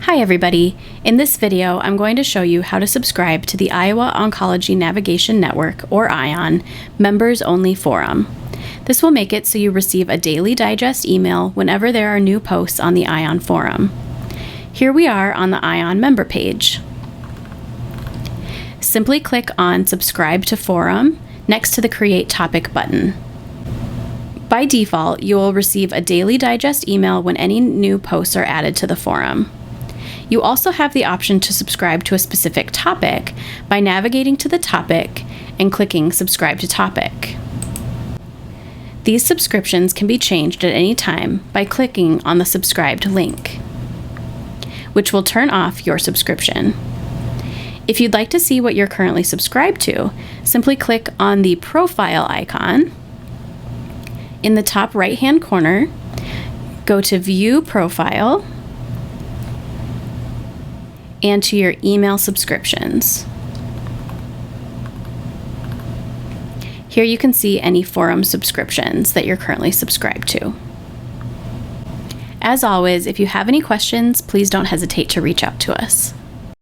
Hi everybody! In this video, I'm going to show you how to subscribe to the Iowa Oncology Navigation Network, or IONN, members-only forum. This will make it so you receive a daily digest email whenever there are new posts on the IONN forum. Here we are on the IONN member page. Simply click on Subscribe to Forum next to the Create Topic button. By default, you will receive a daily digest email when any new posts are added to the forum. You also have the option to subscribe to a specific topic by navigating to the topic and clicking Subscribe to Topic. These subscriptions can be changed at any time by clicking on the subscribed link, which will turn off your subscription. If you'd like to see what you're currently subscribed to, simply click on the profile icon. In the top right-hand corner, go to View Profile and to your email subscriptions. Here you can see any forum subscriptions that you're currently subscribed to. As always, if you have any questions, please don't hesitate to reach out to us.